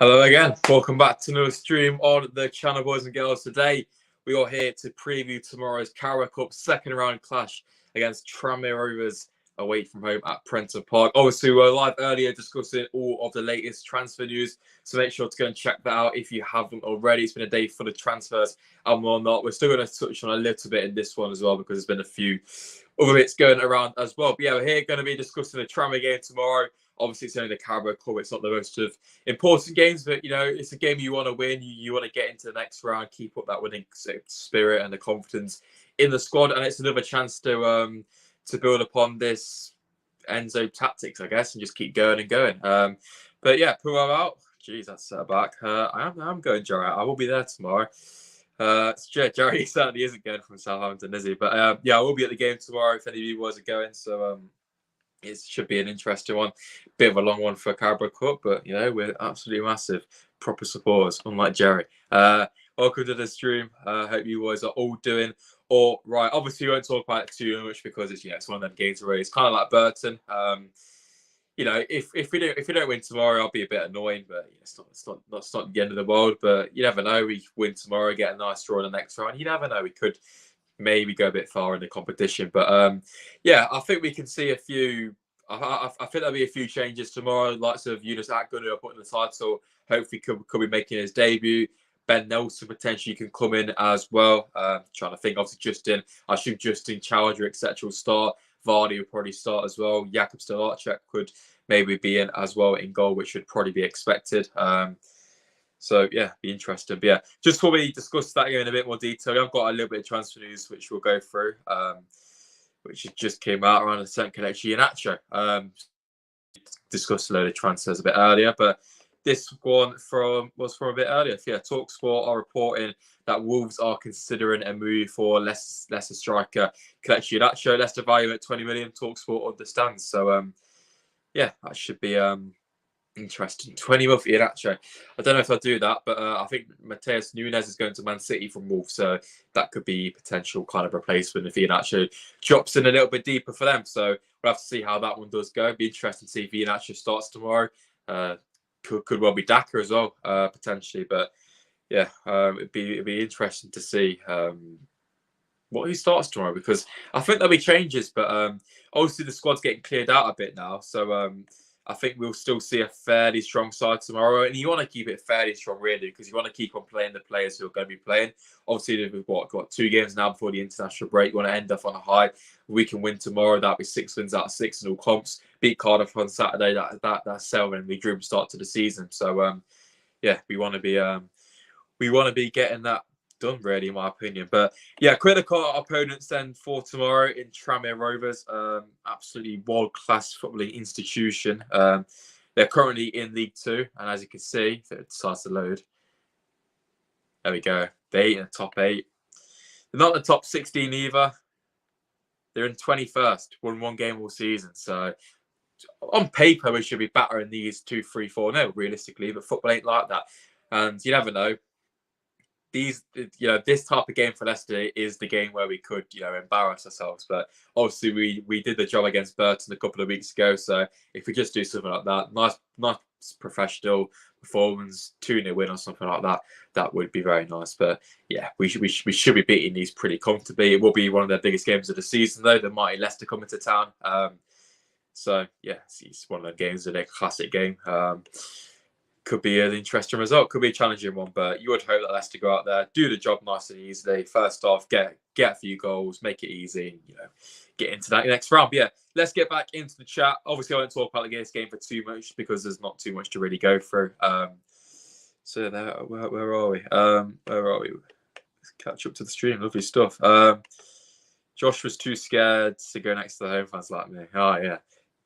Hello again. Welcome back to another stream on the channel, boys and girls. Today, we are here to preview tomorrow's Carabao Cup second round clash against Tranmere Rovers away from home at Prenton Park. Obviously, we were live earlier discussing all of the latest transfer news, so make sure to go and check that out if you haven't already. It's been a day full of transfers and whatnot. We're still going to touch on a little bit in this one as well because there's been a few other bits going around as well. But yeah, we're here going to be discussing the Tranmere game tomorrow. Obviously, it's only the Carabao Cup. It's not the most important games, but it's a game you want to win. You want to get into the next round, keep up that winning spirit and the confidence in the squad, and it's another chance to build upon this Enzo tactics, I guess, and just keep going and going. But yeah, who I'm out. Jeez, that's set back. I'm going Jerry. I will be there tomorrow. Jerry certainly isn't going from Southampton, is he? But yeah, I will be at the game tomorrow if any of you boys are going. So it should be an interesting one. Bit of a long one for Carabao Cup, but we're absolutely massive, proper supporters, unlike Jerry. Welcome to the stream. Hope you boys are all doing all right. Obviously, we won't talk about it too much because it's one of them games already. It's kind of like Burton. If we don't win tomorrow, I'll be a bit annoying, but it's not the end of the world. But you never know. We win tomorrow, get a nice draw in the next round. You never know. We could maybe go a bit far in the competition, but yeah, I think we can see a few. I think there'll be a few changes tomorrow. Likes of Yunus Akgün, who are putting the title, hopefully could be making his debut. Ben Nelson potentially can come in as well. Trying to think, obviously I assume Justin Chowdhury, etc. will start. Vardy will probably start as well. Jakub Stolarczyk could maybe be in as well in goal, which should probably be expected. So yeah, be interesting. But yeah, just before we discuss that in a bit more detail, I've got a little bit of transfer news which we'll go through, which just came out around the second connection. Yunus discussed a load of transfers a bit earlier, but this one was from a bit earlier. So yeah, TalkSport are reporting that Wolves are considering a move for Leicester striker Kelechi Iheanacho. Leicester value at 20 million. TalkSport understands. So yeah, that should be interesting. 20 mil for Iheanacho. I don't know if I'll do that, but I think Mateus Nunes is going to Man City from Wolves, so that could be potential kind of replacement if Iheanacho drops in a little bit deeper for them. So we'll have to see how that one does go. It'd be interesting to see if Iheanacho starts tomorrow. Could well be Daka as well, potentially. But yeah, it'd be interesting to see what he starts tomorrow, because I think there'll be changes, but obviously the squad's getting cleared out a bit now, so I think we'll still see a fairly strong side tomorrow, and you want to keep it fairly strong, really, because you want to keep on playing the players who are going to be playing. Obviously, we've got 2 games now before the international break. You want to end up on a high. We can win tomorrow. That'll be 6 wins out of 6 in all comps. Beat Cardiff on Saturday. That's selling the dream start to the season. So yeah, we want to be getting that done, really, in my opinion. But yeah, critical opponents then for tomorrow in Tranmere Rovers. Absolutely world-class footballing institution. They're currently in League 2, and as you can see, if it starts to load, there we go. They're in the top 8. They're not in the top 16 either. They're in 21st, won 1 game all season. So on paper, we should be better in these 2, 3, 4. No, realistically, but football ain't like that, and you never know. This type of game for Leicester is the game where we could, embarrass ourselves. But obviously, we did the job against Burton a couple of weeks ago. So if we just do something like that, nice professional performance, 2-0 win or something like that, that would be very nice. But yeah, we should be beating these pretty comfortably. It will be one of their biggest games of the season, though. The mighty Leicester coming to town. So yeah, it's one of the games, a classic game. Could be an interesting result, could be a challenging one, but you would hope that Leicester go out there, do the job nice and easily. First off, get a few goals, make it easy, and get into that next round. But yeah, let's get back into the chat. Obviously, I won't talk about this game for too much because there's not too much to really go through. So there, where are we? Let's catch up to the stream. Lovely stuff. Josh was too scared to go next to the home fans like me. Oh yeah.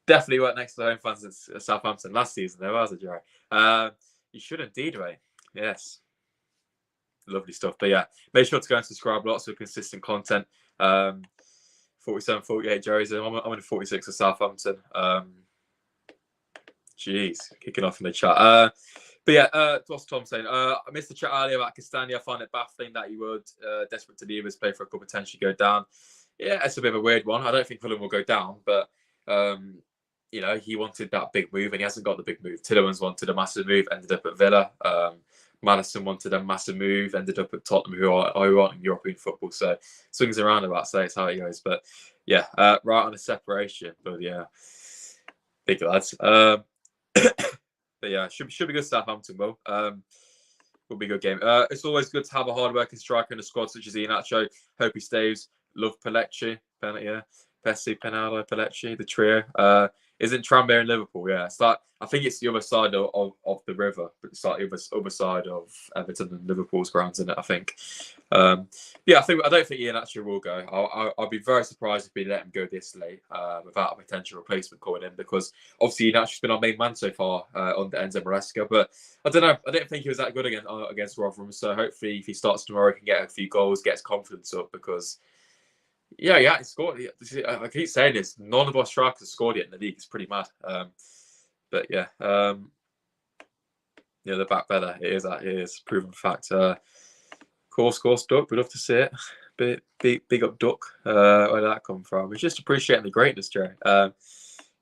Definitely weren't next to the home fans at Southampton last season. There was a Jerry. You should indeed, Ray. Yes. Lovely stuff. But yeah, make sure to go and subscribe. Lots of consistent content. 47, 48 Jerry's. I'm in 46 at Southampton. Jeez, kicking off in the chat. But yeah, what's Tom saying? I missed the chat earlier about Castagna. I find it baffling that he would, desperate to leave his play for a club, potentially go down. Yeah, it's a bit of a weird one. I don't think Fulham will go down, but he wanted that big move and he hasn't got the big move. Tillemans wanted a massive move, ended up at Villa. Madison wanted a massive move, ended up at Tottenham, who aren't in European football. So swings and roundabouts, so it's how it goes. But yeah, right on the separation. But yeah, big lads. But yeah, should be good. Southampton will be a good game. It's always good to have a hard-working striker in the squad such as Iheanacho. Hope he stays. Love Pellecci. Yeah. Pessi, Penaldo, Pellecci, the trio. Isn't Tranmere in Liverpool? Yeah, it's like I think it's the other side of the river, but it's like the other side of Everton and Liverpool's grounds, isn't it? I think. Yeah, I don't think Iheanacho will go. I'll be very surprised if we let him go this late without a potential replacement coming in, because obviously Iheanacho's been our main man so far under Enzo Maresca, but I don't know. I didn't think he was that good against Rotherham. So hopefully, if he starts tomorrow, he can get a few goals, gets confidence up, because. Yeah, he scored. I keep saying this. None of our strikers have scored yet in the league. It's pretty mad. But yeah, the back better. It is proven fact. Course, Duck. We'd love to see it. Big up, Duck. Where did that come from? We're just appreciating the greatness, Jerry.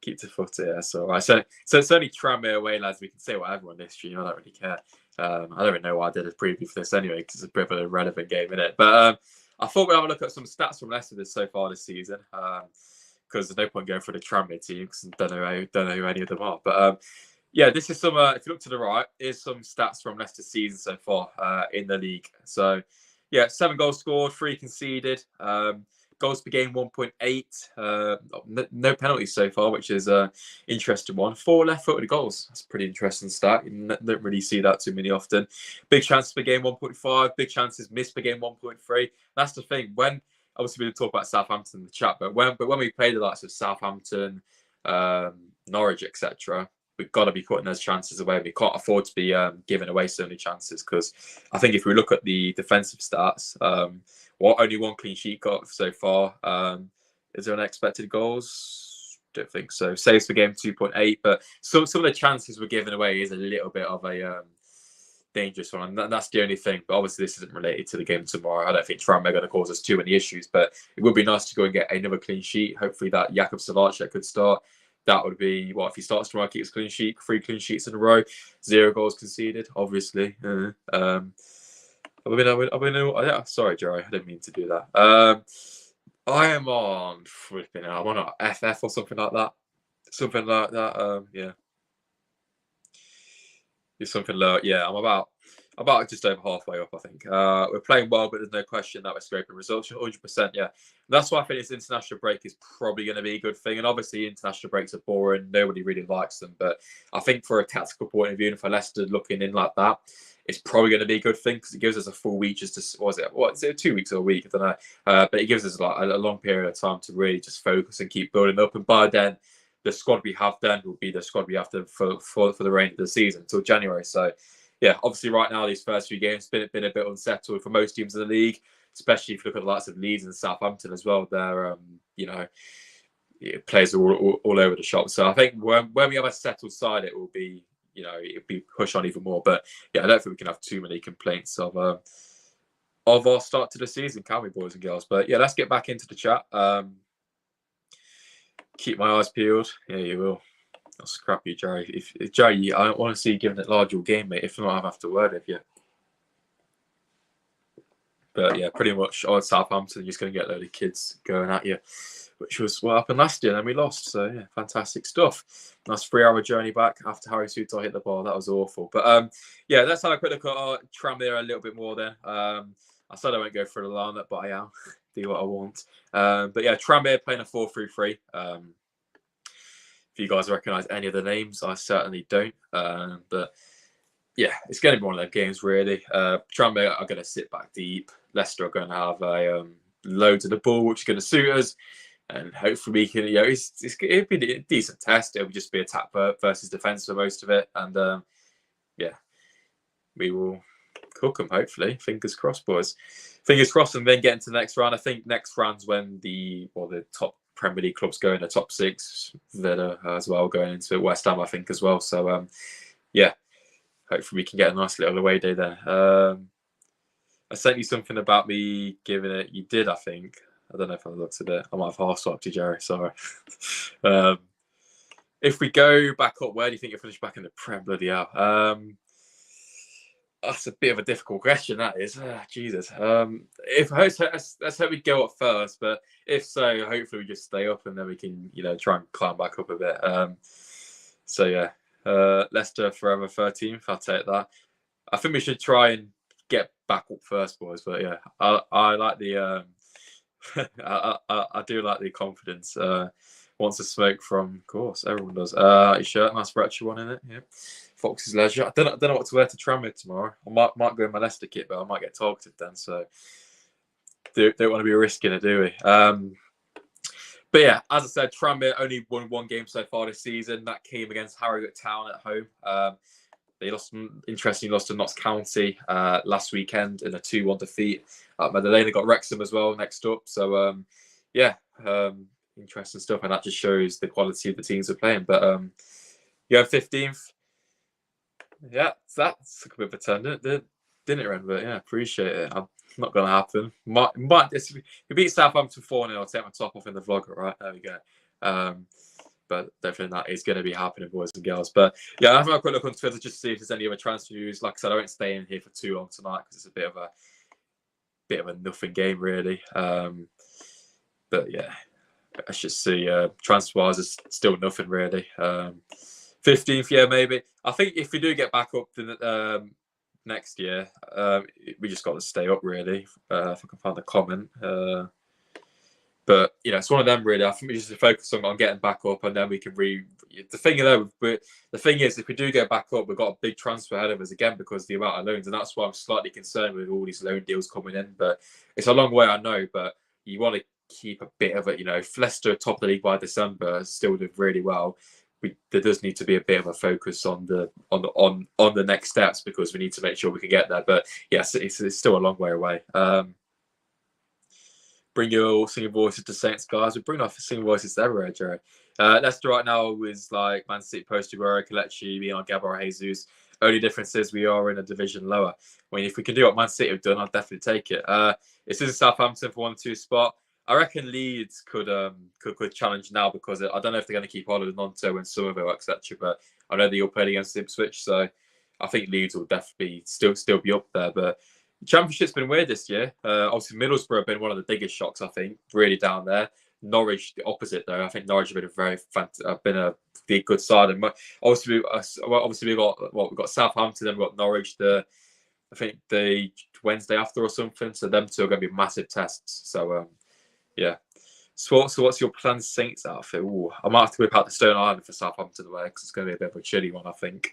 Keep to foot here. So, right. So it's only Tranmere away, lads. We can say whatever on this stream. I don't really care. I don't even know why I did a preview for this anyway, because it's a bit of a relevant game, isn't it? But I thought we'd have a look at some stats from Leicester so far this season, because there's no point going for the Tranmere team because I don't know who any of them are. But yeah, this is some. If you look to the right, here's some stats from Leicester's season so far in the league. So yeah, 7 goals scored, 3 conceded. Goals per game 1.8. No penalties so far, which is an interesting one. 4 left-footed goals. That's a pretty interesting stat. You don't really see that too many often. Big chances per game 1.5. Big chances missed per game 1.3. That's the thing. When obviously we talk about Southampton in the chat, but when we play the likes of Southampton, Norwich, etc., we've got to be putting those chances away. We can't afford to be giving away so many chances, because I think if we look at the defensive stats, only 1 clean sheet got so far. Is there unexpected goals? Don't think so. Saves per game 2.8, but some of the chances we're giving away is a little bit of a dangerous one, and that's the only thing. But obviously, this isn't related to the game tomorrow. I don't think Tranmere are going to cause us too many issues, but it would be nice to go and get another clean sheet. Hopefully, that Jakub Salacic could start. That would be if he starts tomorrow, keeps clean sheet, 3 clean sheets in a row, 0 goals conceded. Obviously, sorry, Jerry, I didn't mean to do that. I am on flipping out. I'm on FF or something like that. Yeah. It's something low. Yeah, I'm about just over halfway up, I think. We're playing well, but there's no question that we're scraping results. 100%, yeah. That's why I think this international break is probably going to be a good thing. And obviously, international breaks are boring. Nobody really likes them. But I think for a tactical point of view, and for Leicester looking in like that, it's probably going to be a good thing, because it gives us a full week just to, what is it, 2 weeks or a week? I don't know. But it gives us like a long period of time to really just focus and keep building up. And by then, the squad we have then will be the squad we have to for the remainder of the season until January. So, yeah, obviously right now these first few games been a bit unsettled for most teams in the league, especially if you look at the likes of Leeds and Southampton as well. They're players are all over the shop. So I think when we have a settled side, it will be it'll be push on even more. But yeah, I don't think we can have too many complaints of our start to the season, can we, boys and girls? But yeah, let's get back into the chat. Keep my eyes peeled. Yeah, you will. I'll scrap you, Jerry. If Jerry, I don't want to see you giving it larger game, mate. If not, I'll have to word with you. But yeah, pretty much on Southampton, you're just going to get a load of kids going at you, which was what happened last year, and then we lost. So yeah, fantastic stuff. Nice 3-hour journey back after Harry Souttar hit the bar. That was awful. But yeah, let's have a quick look at our Tranmere a little bit more then. I said I won't go through the lineup, but I am. Do what I want. But yeah, Tranmere playing a 4-3-3. If you guys recognise any of the names, I certainly don't. But yeah, it's going to be one of them games, really. Tranmere are going to sit back deep. Leicester are going to have loads of the ball, which is going to suit us. And hopefully we can, it'll be a decent test. It'll just be attack versus defence for most of it. And yeah, we will cook them, hopefully. Fingers crossed, boys. Fingers crossed, and then get into the next round. I think next round's when the top Premier League clubs go in the top 6. Villa as well going into West Ham, I think, as well. So, yeah, hopefully we can get a nice little away day there. I sent you something about me giving it. You did, I think. I don't know if I looked at it. I might have half-swapped you, Jerry. Sorry. if we go back up, where do you think you'll finish back in the Prem? Bloody hell. That's a bit of a difficult question, that is. Jesus. If let's hope we go up first, but if so, hopefully we just stay up and then we can, try and climb back up a bit. So yeah, Leicester forever 13th. I'll take that. I think we should try and get back up first, boys. But yeah, I like the I do like the confidence. Wants to smoke from, of course, everyone does. Your shirt, nice retro one in it. Yeah. Fox's Leisure. I don't know what to wear to Tranmere tomorrow. I might go in my Leicester kit, but I might get targeted then. So don't want to be risking it, do we? But yeah, as I said, Tranmere only won one game so far this season. That came against Harrogate Town at home. They lost to Notts County last weekend in a 2-1 defeat. Madalena got Wrexham as well next up. So interesting stuff, and that just shows the quality of the teams we're playing. But yeah, 15th. Yeah, that's a bit of a turn, didn't it, Ren? But yeah, appreciate it. Not going to happen. If we beat Southampton 4-0, I'll take my top off in the vlog. Right, there we go. But definitely that is going to be happening, boys and girls. But yeah, I'm having a quick look on Twitter just to see if there's any other transfer news. Like I said, I won't stay in here for too long tonight because it's a bit of a nothing game, really. But yeah, I should see transfers is still nothing really. 15th, yeah, maybe. I think if we do get back up next year, we just got to stay up really. If I can find the comment. But it's one of them really. I think we just focus on getting back up, and then we can The thing is, if we do get back up, we've got a big transfer ahead of us again because of the amount of loans, and that's why I'm slightly concerned with all these loan deals coming in. But it's a long way, I know. But you want to keep a bit of it. If Leicester are top of the league by December, still did really well. There does need to be a bit of a focus on the next steps because we need to make sure we can get there. But yes, it's still a long way away. Bring your singing voices to Saints, guys. We bring our singing voices everywhere, Jerry. Leicester right now is like Man City, Post-Aguero, Kelechi, Leon, Gabriel Jesus. Only difference is we are in a division lower. I mean, if we can do what Man City have done, I'll definitely take it. It's in Southampton for 1-2 spot. I reckon Leeds could challenge now because I don't know if they're going to keep Oliver Nonto and Somerville, etc. But I know they all played against Ipswich, so I think Leeds will definitely still be up there. But the Championship's been weird this year. Obviously, Middlesbrough have been one of the biggest shocks, I think, really down there. Norwich, the opposite, though. I think Norwich have been a good side. And obviously, we've got Southampton, then we've got Norwich. I think the Wednesday after or something. So them two are going to be massive tests. So yeah. So what's your planned Saints outfit? Ooh, I might have to whip out the Stone Island for Southampton away because it's going to be a bit of a chilly one, I think.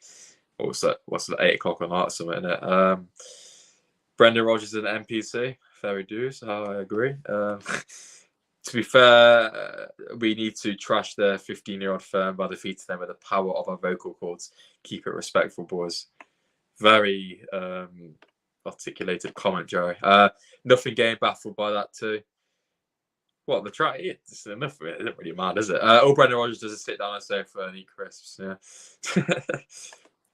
What's it, 8 o'clock on night or something, isn't it? Brendan Rodgers is an NPC. Fair dues. I agree. To be fair, we need to trash the 15-year-old firm by defeating them with the power of our vocal cords. Keep it respectful, boys. Very articulated comment, Joey. Nothing getting baffled by that too. What, the track? It's enough of it. It doesn't really matter, does it? All Brendan Rodgers does is sit down and sofa and eat crisps. Yeah.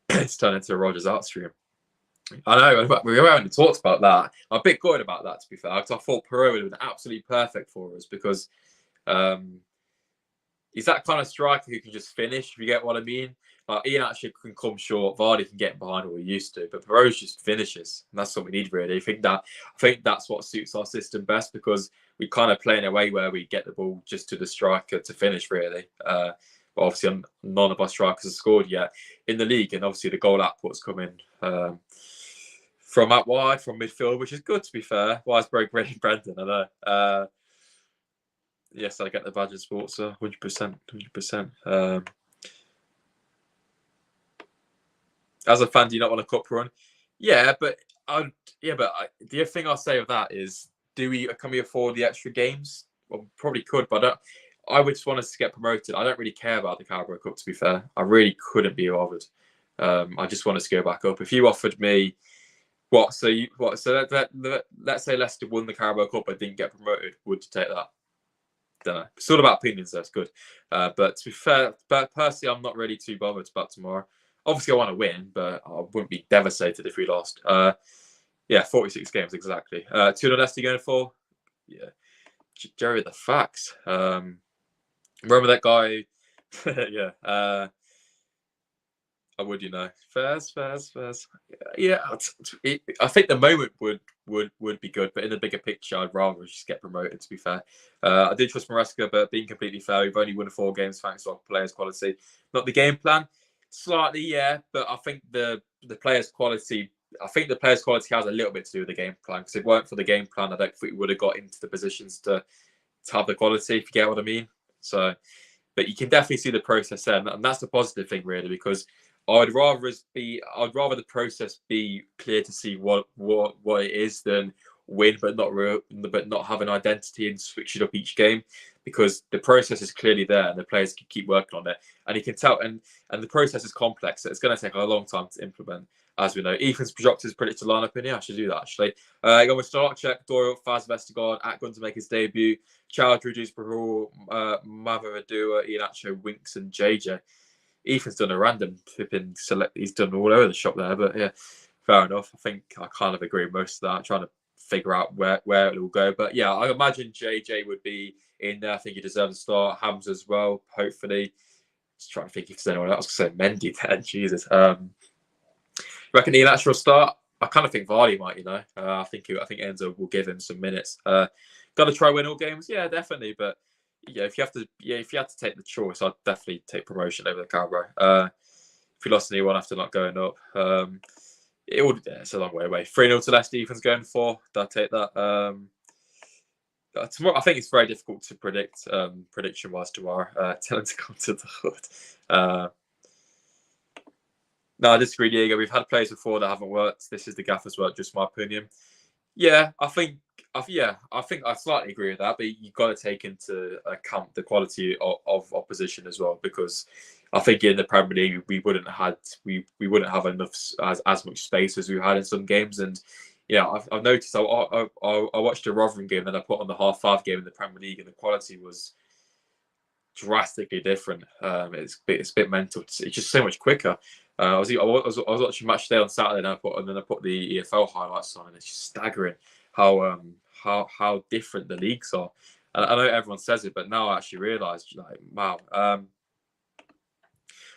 It's turned into a Rodgers art stream. I know, we haven't talked about that. I'm a bit gutted about that, to be fair, because I thought Perot would have been absolutely perfect for us because he's that kind of striker who can just finish, if you get what I mean. Like, Ian actually can come short. Vardy can get behind what he used to, but Perot just finishes. And that's what we need, really. I think that's what suits our system best because we kind of play in a way where we get the ball just to the striker to finish, really. But obviously, none of our strikers have scored yet in the league, and obviously the goal output's coming from out wide, from midfield, which is good, to be fair. Why is Brendan? I know. Yes, I get the badge of sports, 100%. 100%. As a fan, do you not want a cup run? Yeah, but the thing I'll say of that is, can we afford the extra games? Well, probably could, but I would just want us to get promoted. I don't really care about the Carabao Cup, to be fair. I really couldn't be bothered. I just want us to go back up. If you offered me let's say Leicester won the Carabao Cup but didn't get promoted, would you take that? Don't know. It's all about opinions, that's good. But to be fair, personally, I'm not really too bothered about tomorrow. Obviously, I want to win, but I wouldn't be devastated if we lost. 46 games exactly. 2-0 Leicester going for? Yeah. Jerry, the facts. Remember that guy Yeah. I would, Fairs. Yeah, I think the moment would be good, but in the bigger picture, I'd rather just get promoted. To be fair, I do trust Maresca, but being completely fair, we've only won 4 games thanks to our players' quality, not the game plan. Slightly, yeah, but I think the players' quality. I think the players' quality has a little bit to do with the game plan. Because if it weren't for the game plan, I don't think we would have got into the positions to have the quality. If you get what I mean. So, but you can definitely see the process there, and that's the positive thing, really, because I'd rather the process be clear to see what it is than win, but not have an identity and switch it up each game, because the process is clearly there and the players can keep working on it, and you can tell, and the process is complex, so it's going to take a long time to implement. As we know, Ethan's dropped his predicted lineup in here. I should do that actually. Going with Starchek, Doyle, Faz Vestergaard, Akgün to make his debut, Chowdhury, Dewsbury, Mavadua, Iheanacho, Winks, and JJ. Ethan's done a random flipping select. He's done all over the shop there, but yeah, fair enough. I think I kind of agree with most of that. I'm trying to figure out where it will go, but yeah, I imagine JJ would be in there. I think he deserves a start. Hams as well, hopefully. Just trying to think if there's anyone else. I was going to say Mendy then. Jesus. Reckon the natural start? I kind of think Vardy might. I think Enzo will give him some minutes. Got to try win all games. Yeah, definitely. But yeah, if you have to take the choice, I'd definitely take promotion over the Carabao. If you lost anyone after not going up, it's a long way away. 3-0 to Leicester. Ethan's going for. I'd take that. Tomorrow, I think it's very difficult to predict prediction-wise tomorrow. Tell him to come to the hood. No, I disagree, Diego. We've had players before that haven't worked. This is the gaffer's work, just my opinion. Yeah, I think I slightly agree with that, but you've got to take into account the quality of opposition as well, because I think in the Premier League we wouldn't have enough as much space as we had in some games, and yeah, I've noticed. I watched a Rotherham game, then I put on the half-5 game in the Premier League, and the quality was drastically different. It's a bit mental. It's just so much quicker. I was watching Match Day on Saturday, and I put the EFL highlights on, and it's just staggering how different the leagues are. And I know everyone says it, but now I actually realise, like, wow.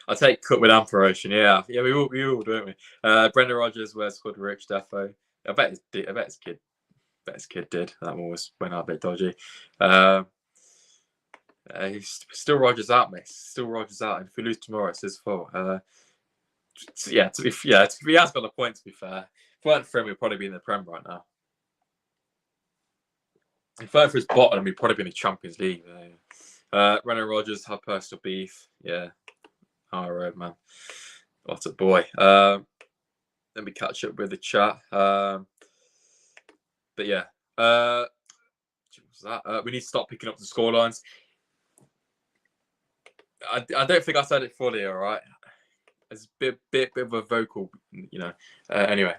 I take cut with Amperation. Yeah, we all don't we? Brendan Rodgers, where's Hood Rich Defo? I bet his kid did. That one went out a bit dodgy. He's still Rodgers out, mate. Still Rodgers out. And if we lose tomorrow, it's his fault. He has got a point, to be fair. If it weren't for him, we'd probably be in the Prem right now. If it weren't for his bottom, we'd probably be in the Champions League. Brendan Rodgers had personal beef. Yeah. All right, man. What a boy. Let me catch up with the chat. But yeah. What was that? We need to start picking up the scorelines. I don't think I said it fully, all right? It's a bit of a vocal, anyway,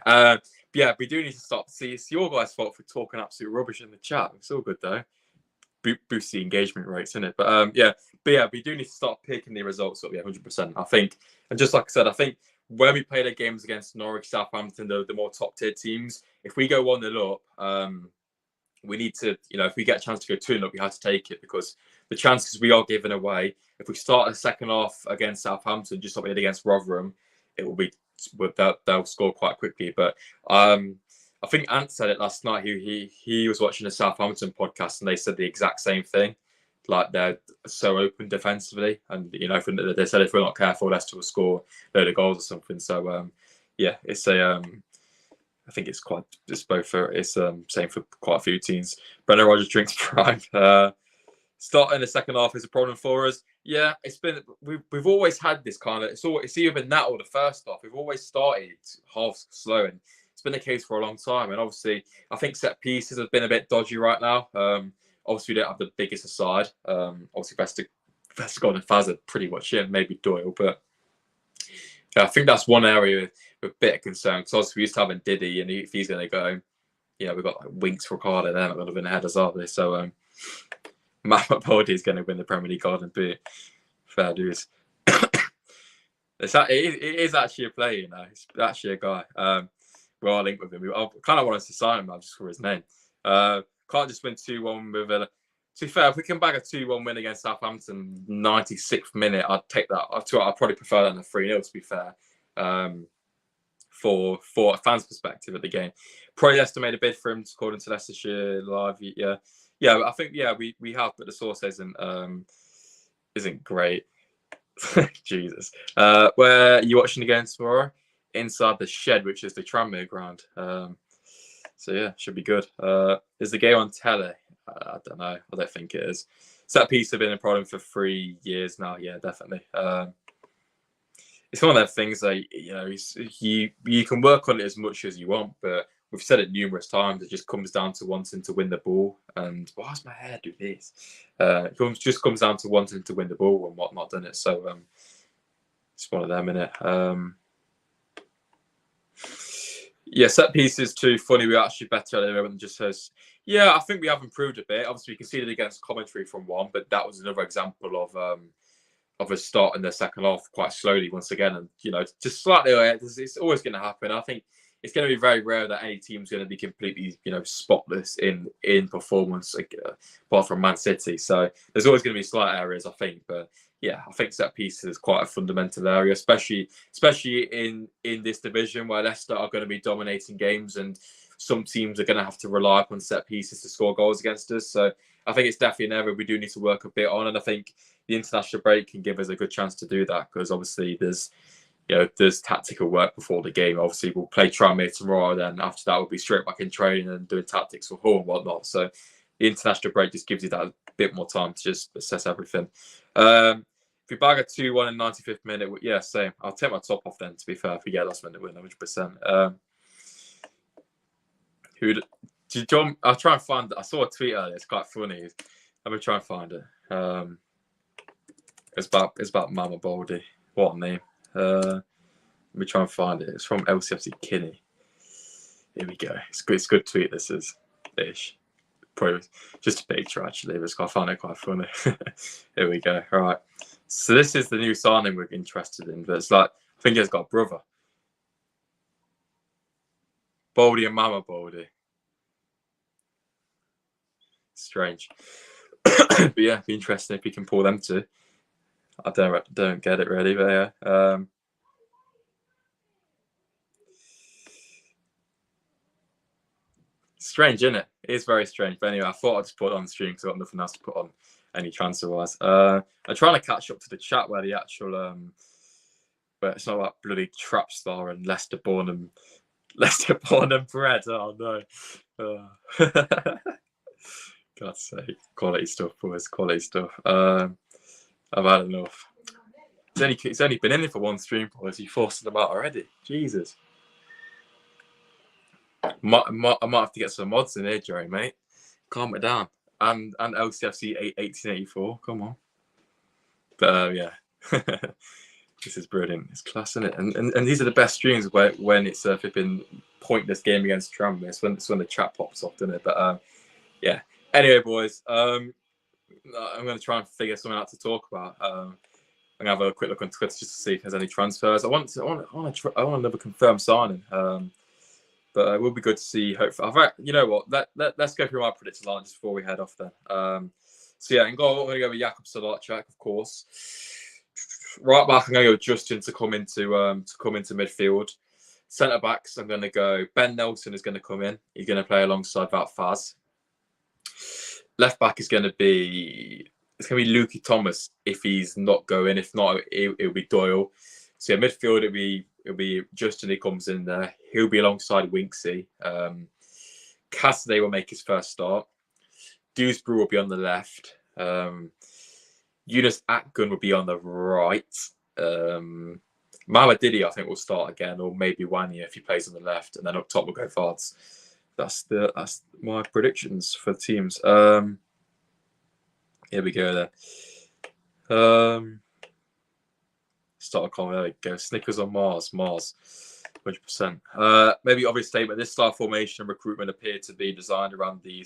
yeah, we do need to stop. See, it's your guys' fault for talking absolute rubbish in the chat. It's all good though. Boost the engagement rates, isn't it? But yeah, we do need to start picking the results up. Yeah, 100%. I think, and just like I said, I think when we play the games against Norwich, Southampton, the more top tier teams, if we go 1-0 up, we need to, if we get a chance to go 2-0 up, we have to take it, because the chances we are giving away, if we start the second half against Southampton, just like we did against Rotherham, they'll score quite quickly. But I think Ant said it last night. He was watching a Southampton podcast, and they said the exact same thing. Like, they're so open defensively, and they said if we're not careful, Leicester will score a load of goals or something. So yeah, it's a I think it's same for quite a few teams. Brendan Rodgers drinks prime. Starting the second half is a problem for us. Yeah, we've always had this kind of, it's either been that or the first half. We've always started half slow, and it's been the case for a long time. And obviously, I think set pieces have been a bit dodgy right now. Obviously, we don't have the biggest aside. Obviously, Vestergaard and Faz are pretty much in, maybe Doyle, but yeah, I think that's one area with a bit of concern, because obviously we used to have Diddy, and if he's going to go, we've got like Winks, Ricardo, they're not going to win ahead of us, are they? So Matt Baldy is going to win the Premier League Golden Boot. Fair dues. It is actually a player, It's actually a guy. We are linked with him. I kind of wanted to sign him just for his name. Can't just win 2-1 with Villa. To be fair, if we can bag a 2-1 win against Southampton, 96th minute, I'd take that. I'd probably prefer that than a 3-0, to be fair. For a fan's perspective at the game. Probably Leicester made a bid for him, according to Leicestershire Live. Yeah. I think we have, but the source isn't great. Jesus. Where are you watching again tomorrow? Inside the Shed, which is the Tranmere ground. So yeah, should be good. Is the game on telly? I don't know. I don't think it is. Set piece have been a problem for 3 years now. Yeah, definitely. It's one of those things that you can work on it as much as you want, but we've said it numerous times. It just comes down to wanting to win the ball. And why does my hair do this? It just comes down to wanting to win the ball and whatnot, doesn't it? So it's one of them, innit? Yeah, set pieces too funny. We're actually better at it. Everyone just says, yeah, I think we have improved a bit. Obviously, we conceded against commentary from one, but that was another example of a start in the second half quite slowly once again. And, just slightly, it's always going to happen. I think it's going to be very rare that any team's going to be completely, spotless in performance, apart from Man City. So there's always going to be slight areas, I think. But yeah, I think set pieces is quite a fundamental area, especially in this division where Leicester are going to be dominating games and some teams are going to have to rely upon set pieces to score goals against us. So I think it's definitely an area we do need to work a bit on. And I think the international break can give us a good chance to do that because obviously there's tactical work before the game. Obviously, we'll play Tranmere tomorrow. Then after that, we'll be straight back in training and doing tactics for Hull and whatnot. So the international break just gives you that bit more time to just assess everything. If we bag a 2-1 in 95th minute, yeah, same. I'll take my top off then, to be fair, if we get last minute win, 100%. I'll try and find it. I saw a tweet earlier. It's quite funny. Let me try and find it. It's about Mama Baldy. What a name. Let me try and find it. It's from LCFC Kinney. Here we go. It's a good tweet. This is ish. Probably just a picture actually, but I found it quite funny. Here we go. All right. So this is the new signing we're interested in. But it's like I think it's got a brother. Baldy and Mama Baldy. Strange. But yeah, it'd be interesting if we can pull them two. I don't get it really, but yeah. Strange, isn't it? It is very strange. But anyway, I thought I'd just put it on the stream because I've got nothing else to put on any transfer-wise. I'm trying to catch up to the chat where the actual but it's not like bloody trap star and Leicester born and bred. Oh no. God's sake. Quality stuff, boys. Quality stuff. I've had enough. It's only been in it for one stream, boys. You forcing them out already. Jesus. I might have to get some mods in here, Jerry, mate. Calm it down. And LCFC 1884. Come on. But yeah. This is brilliant. It's class, isn't it? And these are the best streams when it's a flipping pointless game against Tranmere. It's when the chat pops off, doesn't it? But yeah. Anyway, boys, I'm going to try and figure something out to talk about. I'm going to have a quick look on Twitter just to see if there's any transfers. I want another confirmed signing. But it will be good to see. Hopefully, you know what? Let's go through my predicted line just before we head off then. So yeah, in goal, I'm going to go with Jakub Solachak, of course. Right back, I'm going to go with Justin to come into midfield. Centre backs, I'm going to go. Ben Nelson is going to come in. He's going to play alongside that Faz. Left back is going to be Lukey Thomas if he's not going. If not, it'll be Doyle. So yeah, midfield it'll be Justin. He comes in there. He'll be alongside Winksy. Cassidy will make his first start. Dewsbury will be on the left. Yunus Akgün will be on the right. Mamadidi, I think, will start again, or maybe Wanya if he plays on the left, and then up top will go Fards. That's my predictions for the teams. Here we go then. Start a comment. There we go. Snickers on Mars. 100%. Maybe obvious statement. This style formation and recruitment appeared to be designed around the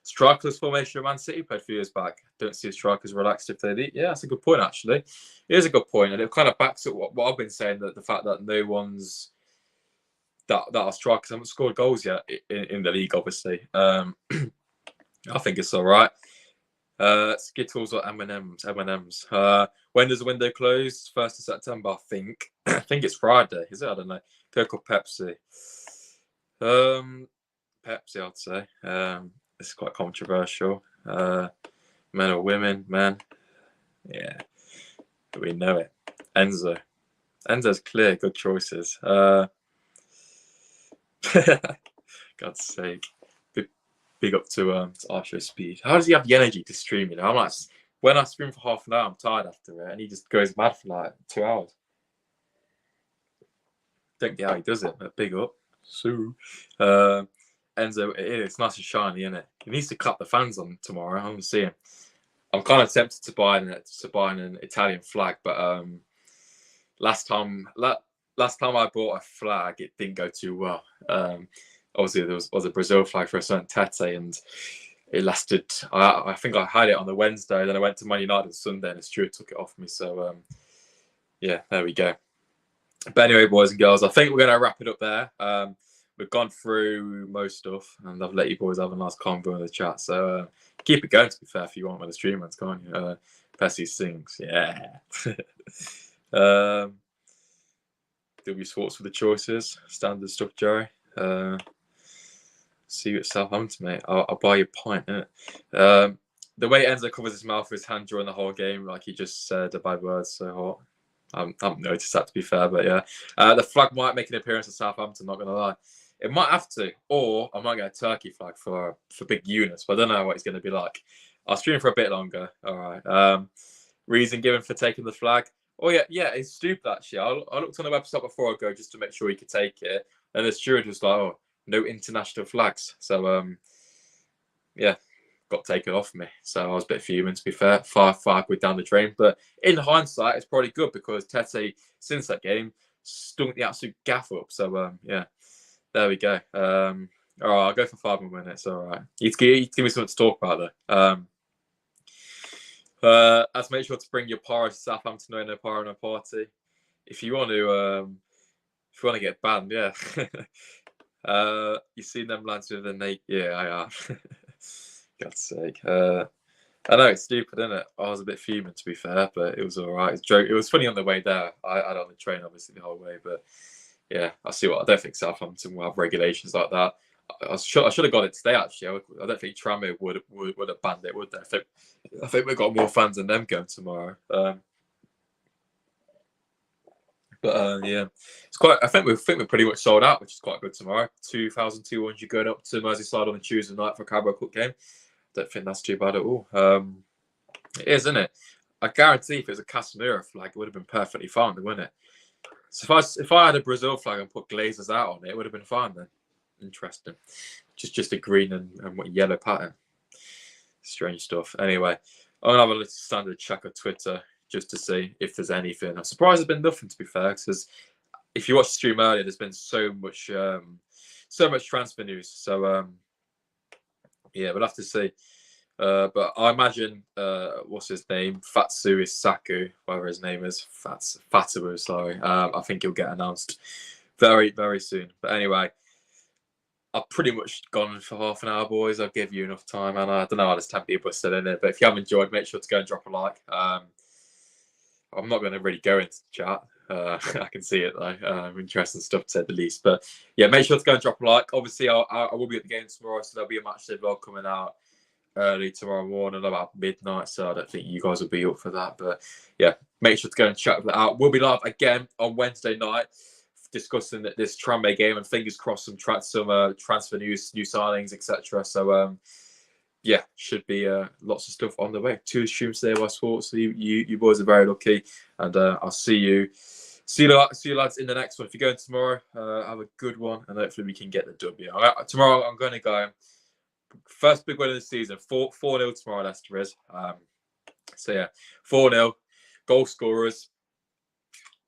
strikerless formation of Man City played a few years back. Don't see the strikers relaxed if they lead. Yeah, that's a good point, actually. It is a good point, and it kind of backs up what I've been saying, that the fact that no one's that are strikers haven't scored goals yet in the league, obviously. I think it's all right. Skittles or M&Ms? M&Ms. When does the window close? 1st of September, I think. I think it's Friday. Is it? I don't know. Coke or Pepsi? Pepsi, I'd say. It's quite controversial. Men or women? Men. Yeah, we know it. Enzo. Enzo's clear. Good choices. God's sake. Big up to Archer Speed. How does he have the energy to stream? You know, I'm like, when I stream for half an hour, I'm tired after it, and he just goes mad for like 2 hours. Don't get how he does it, but big up. So, Enzo, it's nice and shiny, isn't it? He needs to clap the fans on tomorrow. I want to see him. I'm kind of tempted to buy an Italian flag, but last time I bought a flag, it didn't go too well. Obviously, there was a Brazil flag for a certain Tete, and it lasted. I think I had it on the Wednesday, then I went to Man United on Sunday, and the steward took it off me. So, yeah, there we go. But anyway, boys and girls, I think we're going to wrap it up there. We've gone through most stuff, and I've let you boys have a nice convo in the chat. So keep it going, to be fair, if you want with the streamers, can't you? Pessi sings, yeah. W Sports for the choices, standard stuff, Jerry. See you at Southampton, mate. I'll buy you a pint, innit? The way Enzo covers his mouth with his hand during the whole game, like he just said a bad word so hot. I haven't noticed that, to be fair, but yeah. The flag might make an appearance at Southampton, not going to lie. It might have to, or I might get a turkey flag for big Yunus, but I don't know what he's going to be like. I'll stream for a bit longer. All right. Reason given for taking the flag? Oh, yeah, it's stupid, actually. I looked on the website before I go just to make sure he could take it. And the steward was like, oh, no international flags. So, yeah, got taken off me. So I was a bit fuming, to be fair. 5 quid down the drain. But in hindsight, it's probably good because Tete, since that game, stunk the absolute gaff up. So, yeah, there we go. All right, I'll go for 5 more minutes. All right. You give me something to talk about, though. As make sure to bring your para to Southampton. No para, no party. If you want to get banned, yeah. You seen them lads with the naked? Yeah, I have. God's sake. I know it's stupid, isn't it? I was a bit fuming, to be fair, but it was all right. It was funny on the way there. I had on the train, obviously, the whole way, but yeah, I don't think Southampton will have regulations like that. I should have got it today, actually. I don't think Tranmere would have banned it, would they? I think we've got more fans than them going tomorrow. Yeah, it's quite. I think we're pretty much sold out, which is quite good tomorrow. 2,200 going up to Merseyside on a Tuesday night for a Carabao Cup game. Don't think that's too bad at all. It is, isn't it? I guarantee if it was a Casemiro flag, it would have been perfectly fine, wouldn't it? So if I had a Brazil flag and put Glazers out on it, it would have been fine then. Interesting. Just a green and yellow pattern. Strange stuff. Anyway, I'm gonna have a little standard check of Twitter just to see if there's anything. I'm surprised there's been nothing, to be fair, because if you watched the stream earlier, there's been so much transfer news. So yeah, we'll have to see. But I imagine what's his name? Fatsu Isaku, whatever his name is. Fatawu, sorry. I think he'll get announced very, very soon. But anyway, I've pretty much gone for half an hour, boys. I'll give you enough time, and I don't know how this 10 people are still in it. But if you have enjoyed, make sure to go and drop a like. I'm not going to really go into the chat. I can see it though. Interesting stuff, to say the least. But yeah, make sure to go and drop a like. Obviously, I will be at the game tomorrow, so there'll be a match day vlog coming out early tomorrow morning, about midnight. So I don't think you guys will be up for that. But yeah, make sure to go and check that out. We'll be live again on Wednesday night, discussing this Tranmere game, and fingers crossed some transfer news, new signings, etc. So yeah, should be lots of stuff on the way. 2 streams today by Sports. So you boys are very lucky, and I'll see you lads in the next one. If you're going tomorrow, have a good one, and hopefully we can get the W. Tomorrow I'm going to go first big win of the season. 4-0 tomorrow, Leicester is. So yeah, 4-0. Goal scorers.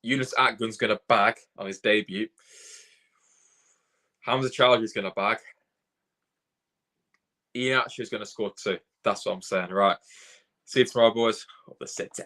Yunus Akgün's going to bag on his debut. Hamza Chowdhury's going to bag. Ian actually is going to score 2. That's what I'm saying. Right. See you tomorrow, boys. Up the city.